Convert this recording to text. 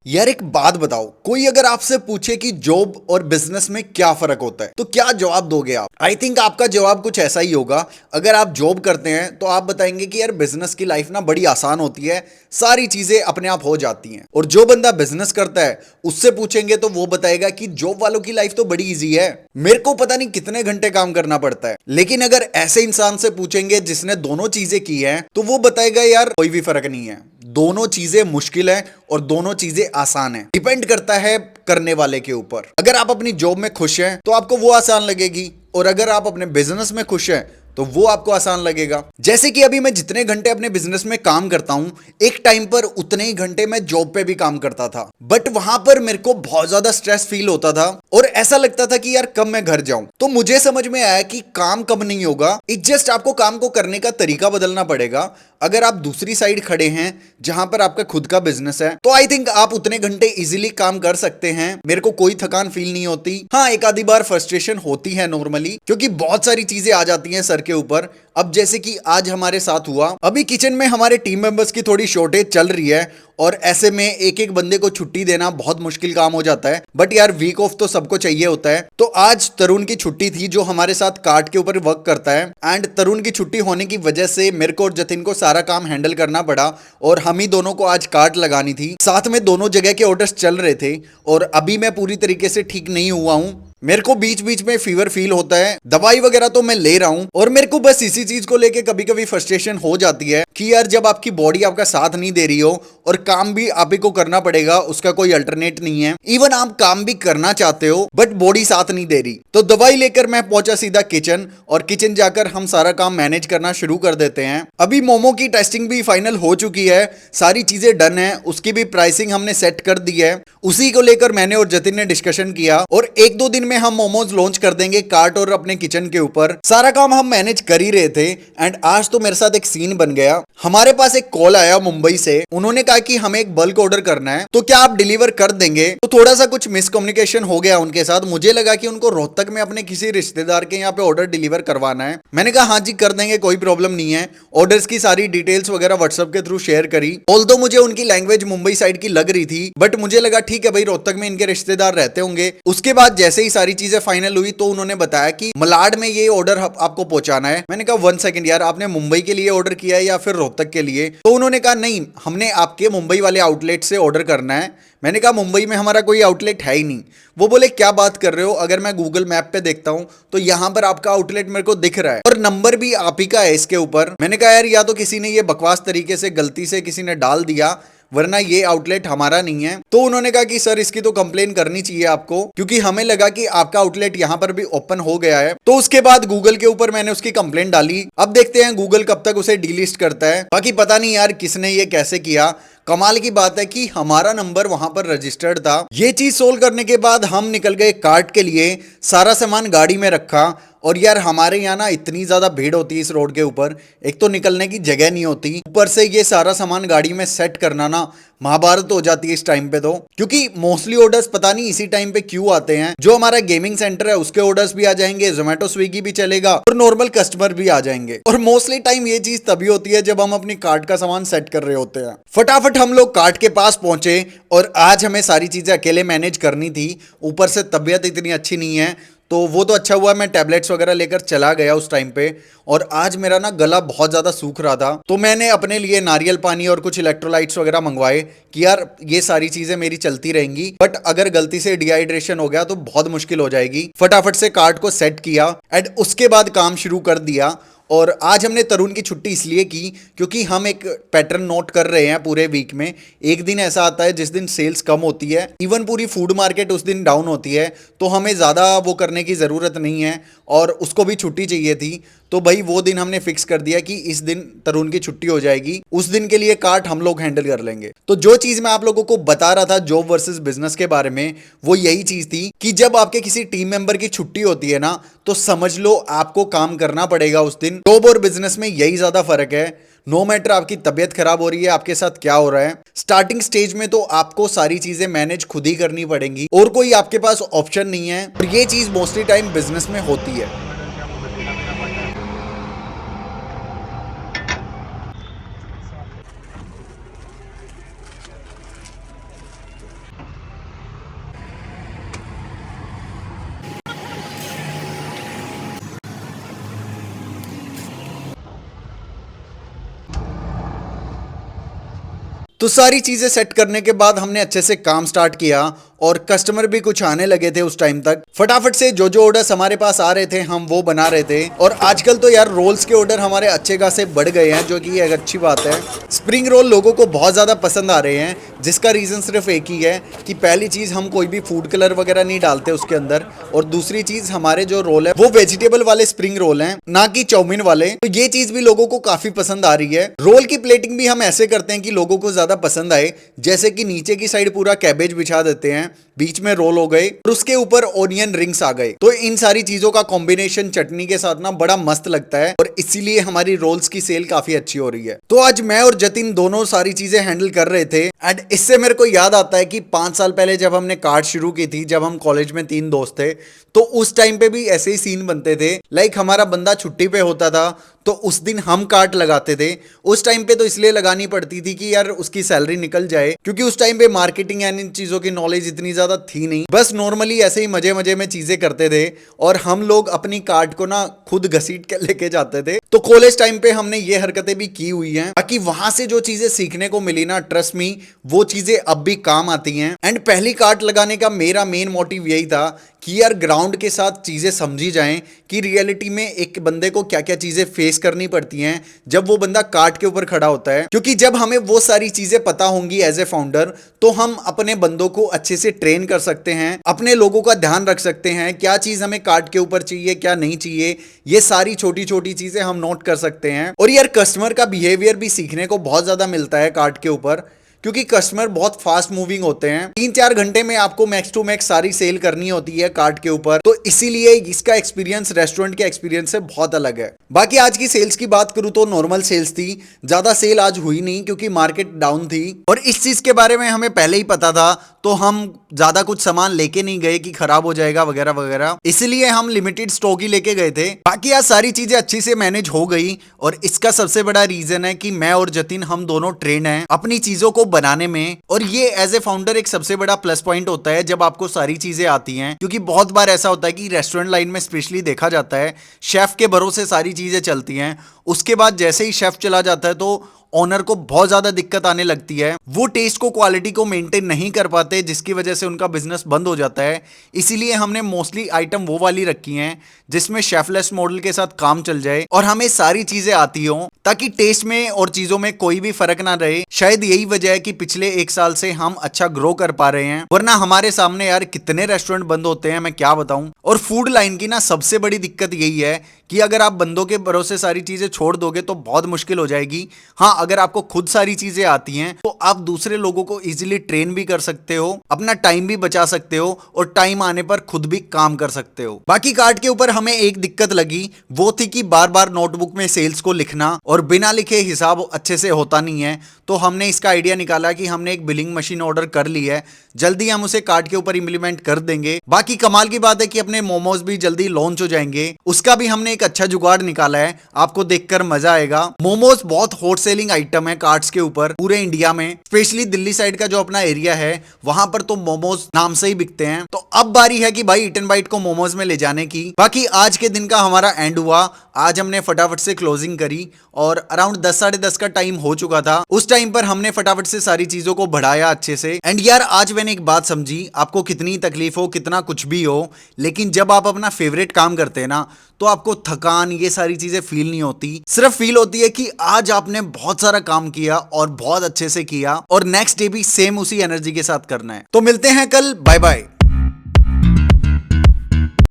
यार एक बात बताओ, कोई अगर आपसे पूछे कि जॉब और बिजनेस में क्या फर्क होता है तो क्या जवाब दोगे आप? आई थिंक आपका जवाब कुछ ऐसा ही होगा। अगर आप जॉब करते हैं तो आप बताएंगे कि यार बिजनेस की लाइफ ना बड़ी आसान होती है, सारी चीजें अपने आप हो जाती हैं। और जो बंदा बिजनेस करता है उससे पूछेंगे तो वो बताएगा कि जॉब वालों की लाइफ तो बड़ी इजी है, मेरे को पता नहीं कितने घंटे काम करना पड़ता है। लेकिन अगर ऐसे इंसान से पूछेंगे जिसने दोनों चीजें की हैं तो वो बताएगा यार कोई भी फर्क नहीं है, दोनों चीजें मुश्किल है और दोनों चीजें आसान है। डिपेंड करता है करने वाले के ऊपर। अगर आप अपनी जॉब में खुश हैं तो आपको वो आसान लगेगी, और अगर आप अपने बिजनेस में खुश हैं तो वो आपको आसान लगेगा। जैसे कि अभी मैं जितने घंटे अपने बिजनेस में काम करता हूं, एक टाइम पर उतने ही घंटे मैं जॉब पे भी काम करता था, बट वहां पर मेरे को बहुत ज्यादा स्ट्रेस फील होता था और ऐसा लगता था कि यार कब मैं घर जाऊं। तो मुझे समझ में आया कि काम कब नहीं होगा, इट जस्ट आपको काम को करने का तरीका बदलना पड़ेगा। अगर आप दूसरी साइड खड़े हैं जहां पर आपका खुद का बिजनेस है तो आई थिंक आप उतने घंटे इजीली काम कर सकते हैं, मेरे को कोई थकान फील नहीं होती। हाँ, एक आधी बार फ्रस्ट्रेशन होती है नॉर्मली, क्योंकि बहुत सारी चीजें आ जाती हैं सर के ऊपर। अब जैसे कि आज हमारे साथ हुआ, अभी किचन में हमारे टीम मेंबर्स की थोड़ी शॉर्टेज चल रही है और ऐसे में एक एक बंदे को छुट्टी देना बहुत मुश्किल काम हो जाता है। बट यार वीक ऑफ तो सबको चाहिए होता है। तो आज तरुण की छुट्टी थी जो हमारे साथ कार्ड के ऊपर वर्क करता है, एंड तरुण की छुट्टी होने की वजह से मेरे को और जतिन को सारा काम हैंडल करना पड़ा और हम ही दोनों को आज कार्ड लगानी थी। साथ में दोनों जगह के ऑर्डर्स चल रहे थे और अभी मैं पूरी तरीके से ठीक नहीं हुआ हूं। मेरे को बीच बीच में फीवर फील होता है, दवाई वगैरह तो मैं ले रहा हूं, और मेरे को बस इसी चीज को लेके कभी कभी फ्रस्ट्रेशन हो जाती है कि यार जब आपकी बॉडी आपका साथ नहीं दे रही हो और काम भी आप ही को करना पड़ेगा, उसका कोई अल्टरनेट नहीं है। इवन आप काम भी करना चाहते हो बट बॉडी साथ नहीं दे रही। तो दवाई लेकर मैं पहुंचा सीधा किचन, और किचन जाकर हम सारा काम मैनेज करना शुरू कर देते हैं। अभी मोमो की टेस्टिंग भी फाइनल हो चुकी है, सारी चीजें डन है, उसकी भी प्राइसिंग हमने सेट कर दी है। उसी को लेकर मैंने और जतिन ने डिस्कशन किया और एक दो दिन में हम मोमोज लॉन्च कर देंगे कार्ट और अपने किचन के ऊपर। सारा काम हम मैनेज कर ही रहे थे एंड आज तो मेरे साथ एक सीन बन गया। हमारे पास एक कॉल आया मुंबई से, उन्होंने कहा कि हमें एक बल्क ऑर्डर करना है तो क्या आप डिलीवर कर देंगे। तो थोड़ा सा कुछ मिसकम्युनिकेशन हो गया उनके साथ, मुझे लगा कि उनको रोहतक में अपने किसी रिश्तेदार के यहाँ पे ऑर्डर डिलीवर करवाना है। मैंने कहा हाँ जी कर देंगे, कोई प्रॉब्लम नहीं है। ऑर्डर्स की सारी डिटेल्स वगैरह व्हाट्सएप के थ्रू शेयर करी। ऑल्दो मुझे उनकी लैंग्वेज मुंबई साइड की लग रही थी, बट मुझे लगा ठीक है भाई रोहतक में इनके रिश्तेदार रहते होंगे। उसके बाद जैसे ही सारी चीजें फाइनल हुई तो उन्होंने बताया कि मलाड में ये ऑर्डर आपको पहुंचाना है। मैंने कहा 1 सेकंड यार, आपने मुंबई के लिए ऑर्डर किया है या फिर रोहतक के लिए? तो उन्होंने कहा नहीं, हमने आपके मुंबई वाले आउटलेट से ऑर्डर करना है। मैंने कहा मुंबई में हमारा कोई आउटलेट है ही नहीं। वो बोले क्या बात कर रहे हो, अगर मैं गूगल मैप पे देखता हूं तो यहां पर आपका आउटलेट मेरे को दिख रहा है और नंबर भी आप ही का है इसके ऊपर। मैंने कहा यार या तो किसी ने ये बकवास तरीके से गलती से किसी ने डाल दिया, वरना ये आउटलेट हमारा नहीं है। तो उन्होंने कहा कि सर इसकी तो कंप्लेन करनी चाहिए आपको, क्योंकि हमें लगा कि आपका आउटलेट यहां पर भी ओपन हो गया है। तो उसके बाद गूगल के ऊपर मैंने उसकी कंप्लेन डाली। अब देखते हैं गूगल कब तक उसे डिलीट करता है। बाकी पता नहीं यार किसने ये कैसे किया। कमाल की बात है कि हमारा नंबर वहां पर रजिस्टर्ड था। ये चीज सोल्व करने के बाद हम निकल गए कार्ट के लिए, सारा सामान गाड़ी में रखा। और यार हमारे यहाँ ना इतनी ज्यादा भीड़ होती है इस रोड के ऊपर, एक तो निकलने की जगह नहीं होती, ऊपर से ये सारा सामान गाड़ी में सेट करना ना महाभारत हो जाती है इस टाइम पे। तो क्योंकि मोस्टली ऑर्डर्स पता नहीं इसी टाइम पे क्यों आते हैं। जो हमारा गेमिंग सेंटर है उसके ऑर्डर्स भी आ जाएंगे, जोमेटो स्विगी भी चलेगा और नॉर्मल कस्टमर भी आ जाएंगे। और मोस्टली टाइम ये चीज तभी होती है जब हम अपनी कार्ट का सामान सेट कर रहे होते हैं। फटाफट हम लोग कार्ट के पास पहुंचे और आज हमें सारी चीजें अकेले मैनेज करनी थी। ऊपर से तबीयत इतनी अच्छी नहीं है, तो वो तो अच्छा हुआ मैं टैबलेट्स वगैरह लेकर चला गया उस टाइम पे। और आज मेरा ना गला बहुत ज़्यादा सूख रहा था, तो मैंने अपने लिए नारियल पानी और कुछ इलेक्ट्रोलाइट्स वगैरह मंगवाए कि यार ये सारी चीज़ें मेरी चलती रहेंगी, बट अगर गलती से डिहाइड्रेशन हो गया तो बहुत मुश्किल हो जाएगी। फटाफट से कार्ट को सेट किया एंड उसके बाद काम शुरू कर दिया। और आज हमने तरुण की छुट्टी इसलिए की क्योंकि हम एक पैटर्न नोट कर रहे हैं पूरे वीक में। एक दिन ऐसा आता है जिस दिन सेल्स कम होती है, इवन पूरी फूड मार्केट उस दिन डाउन होती है, तो हमें ज़्यादा वो करने की ज़रूरत नहीं है और उसको भी छुट्टी चाहिए थी। तो भाई वो दिन हमने फिक्स कर दिया कि इस दिन तरुण की छुट्टी हो जाएगी, उस दिन के लिए कार्ट हम लोग हैंडल कर लेंगे। तो जो चीज़ मैं आप लोगों को बता रहा था जॉब वर्सेस बिजनेस के बारे में, वो यही चीज़ थी कि जब आपके किसी टीम मेंबर की छुट्टी होती है ना, तो समझ लो आपको काम करना पड़ेगा उस दिन। जॉब और बिजनेस में यही ज़्यादा फर्क है। नो मैटर आपकी तबीयत खराब हो रही है, आपके साथ क्या हो रहा है, स्टार्टिंग स्टेज में तो आपको सारी चीजें मैनेज खुद ही करनी पड़ेंगी और कोई आपके पास ऑप्शन नहीं है। और ये चीज मोस्टली टाइम बिजनेस में होती है। तो सारी चीजें सेट करने के बाद हमने अच्छे से काम स्टार्ट किया और कस्टमर भी कुछ आने लगे थे उस टाइम तक। फटाफट से जो जो ऑर्डर्स हमारे पास आ रहे थे हम वो बना रहे थे। और आजकल तो यार रोल्स के ऑर्डर हमारे अच्छे खासे बढ़ गए हैं, जो कि एक अच्छी बात है। स्प्रिंग रोल लोगों को बहुत ज़्यादा पसंद आ रहे हैं, जिसका रीज़न सिर्फ एक ही है कि पहली चीज़ हम कोई भी फूड कलर वगैरह नहीं डालते उसके अंदर, और दूसरी चीज़ हमारे जो रोल है वो वेजिटेबल वाले स्प्रिंग रोल हैं, ना कि चाउमीन वाले। तो ये चीज़ भी लोगों को काफ़ी पसंद आ रही है। रोल की प्लेटिंग भी हम ऐसे करते हैं कि लोगों को ज़्यादा पसंद आए, जैसे कि नीचे की साइड पूरा कैबेज बिछा देते हैं, बीच में रोल हो गए और उसके ऊपर ओनियन रिंग्स आ गए। तो इन सारी चीजों का कॉम्बिनेशन चटनी के साथ ना बड़ा मस्त लगता है, और इसीलिए हमारी रोल्स की सेल काफी अच्छी हो रही है। तो आज मैं और जतिन दोनों सारी चीजें हैंडल कर रहे थे। एंड इससे मेरे को याद आता है कि 5 साल पहले जब हमने कार्ट शुरू की थी, जब हम कॉलेज में 3 दोस्त थे, तो उस टाइम पे भी ऐसे ही सीन बनते थे। लाइक हमारा बंदा छुट्टी पे होता था तो उस दिन हम कार्ट लगाते थे। उस टाइम पे तो इसलिए लगानी पड़ती थी कि यार उसकी सैलरी निकल जाए, क्योंकि उस टाइम पे मार्केटिंग एंड इन चीजों की नॉलेज इतनी ज्यादा थी नहीं। बस नॉर्मली ऐसे ही मजे मजे में चीजें करते थे, और हम लोग अपनी कार्ट को ना खुद घसीट के लेके जाते थे। तो कॉलेज टाइम पे हमने ये हरकतें भी की हुई हैं, बाकी वहां से जो चीजें सीखने को मिली ना, ट्रस्ट मी, वो चीजें अब भी काम आती हैं। एंड पहली कार्ट लगाने का मेरा मेन मोटिव यही था कि यार ग्राउंड के साथ चीजें समझी जाएं कि रियलिटी में एक बंदे को क्या क्या चीजें फेस करनी पड़ती हैं जब वो बंदा कार्ट के ऊपर खड़ा होता है। क्योंकि जब हमें वो सारी चीजें पता होंगी एज ए फाउंडर, तो हम अपने बंदों को अच्छे से ट्रेन कर सकते हैं, अपने लोगों का ध्यान रख सकते हैं, क्या चीज हमें कार्ट के ऊपर चाहिए क्या नहीं चाहिए, ये सारी छोटी छोटी चीजें हम नोट कर सकते हैं। और यार कस्टमर का बिहेवियर भी सीखने को बहुत ज्यादा मिलता है कार्ट के ऊपर, क्योंकि कस्टमर बहुत फास्ट मूविंग होते हैं। 3-4 घंटे में आपको मैक्स टू मैक्स सारी सेल करनी होती है कार्ट के ऊपर, तो इसीलिए इसका एक्सपीरियंस रेस्टोरेंट के एक्सपीरियंस से बहुत अलग है। बाकी आज की सेल्स की बात करूं तो नॉर्मल सेल्स थी, ज्यादा सेल आज हुई नहीं क्योंकि मार्केट डाउन थी, और इस चीज के बारे में हमें पहले ही पता था, तो हम ज्यादा कुछ सामान लेके नहीं गए कि खराब हो जाएगा वगैरह वगैरह, इसलिए हम लिमिटेड स्टॉक ही लेके गए थे। बाकी आज सारी चीजें अच्छी से मैनेज हो गई, और इसका सबसे बड़ा रीजन है कि मैं और जतिन हम दोनों ट्रेन हैं अपनी चीजों को बनाने में। और ये एज ए फाउंडर एक सबसे बड़ा प्लस पॉइंट होता है जब आपको सारी चीजें आती हैं, क्योंकि बहुत बार ऐसा होता है कि रेस्टोरेंट लाइन में स्पेशली देखा जाता है शेफ के भरोसे सारी चीजें चलती हैं, उसके बाद जैसे ही शेफ चला जाता है तो ओनर को बहुत ज्यादा दिक्कत आने लगती है, वो टेस्ट को क्वालिटी को मेंटेन नहीं कर पाते, जिसकी वजह से उनका बिजनेस बंद हो जाता है। इसीलिए हमने मोस्टली आइटम वो वाली रखी हैं जिसमें शेफलेस मॉडल के साथ काम चल जाए और हमें सारी चीजें आती हो, ताकि टेस्ट में और चीजों में कोई भी फर्क ना रहे। शायद यही वजह है कि पिछले 1 साल से हम अच्छा ग्रो कर पा रहे हैं, वरना हमारे सामने यार कितने रेस्टोरेंट बंद होते हैं मैं क्या बताऊं। और फूड लाइन की ना सबसे बड़ी दिक्कत यही है कि अगर आप बंदों के भरोसे सारी चीजें छोड़ दोगे तो बहुत मुश्किल हो जाएगी। हाँ, अगर आपको खुद सारी चीजें आती हैं तो आप दूसरे लोगों को इजीली ट्रेन भी कर सकते हो, अपना टाइम भी बचा सकते हो, और टाइम आने पर खुद भी काम कर सकते हो। बाकी कार्ट के ऊपर हमें एक दिक्कत लगी, वो थी कि बार बार नोटबुक में सेल्स को लिखना, और बिना लिखे हिसाब अच्छे से होता नहीं है। तो हमने इसका आइडिया निकाला कि हमने एक बिलिंग मशीन ऑर्डर कर ली है, जल्दी हम उसे कार्ट के ऊपर इंप्लीमेंट कर देंगे। बाकी कमाल की बात है कि अपने मोमोज भी जल्दी लॉन्च हो जाएंगे, उसका भी हमने एक अच्छा जुगाड़ निकाला है, आपको देखकर मजा आएगा। मोमोज बहुत हॉट सेलिंग आइटम है कार्ट्स के ऊपर पूरे इंडिया में, स्पेशली दिल्ली साइड का जो अपना एरिया है वहां पर तो मोमोज नाम से ही बिकते हैं। तो अब बारी है कि भाई ईट एंड बाइट को मोमोज में ले जाने की। बाकी आज के दिन का हमारा एंड हुआ, आज हमने फटाफट से क्लोजिंग करी और अराउंड 10 साढ़े 10 का टाइम हो चुका था। उस टाइम पर हमने फटाफट से सारी चीजों को बढ़ाया अच्छे से। एंड यार आज मैंने एक बात समझी, आपको कितनी तकलीफ हो कितना कुछ भी हो, लेकिन जब आप अपना फेवरेट काम करते हैं ना, तो आपको थकान ये सारी चीजें फील नहीं होती, सिर्फ फील होती है कि आज आपने बहुत सारा काम किया और बहुत अच्छे से किया, और नेक्स्ट डे भी सेम उसी एनर्जी के साथ करना है। तो मिलते हैं कल, बाय बाय।